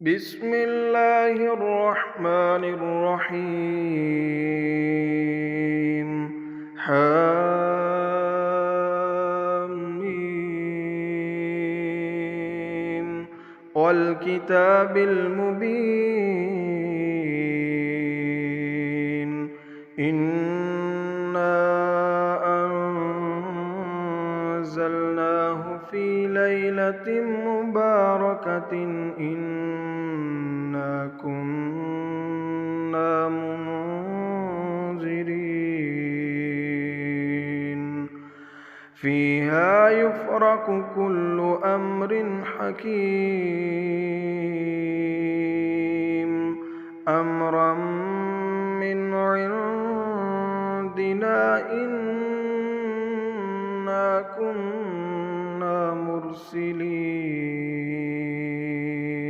بسم الله الرحمن الرحيم. حم والكتاب المبين. إنا أنزلناه في ليلة مباركة إنا كنا منذرين فيها يفرق كل أمر حكيم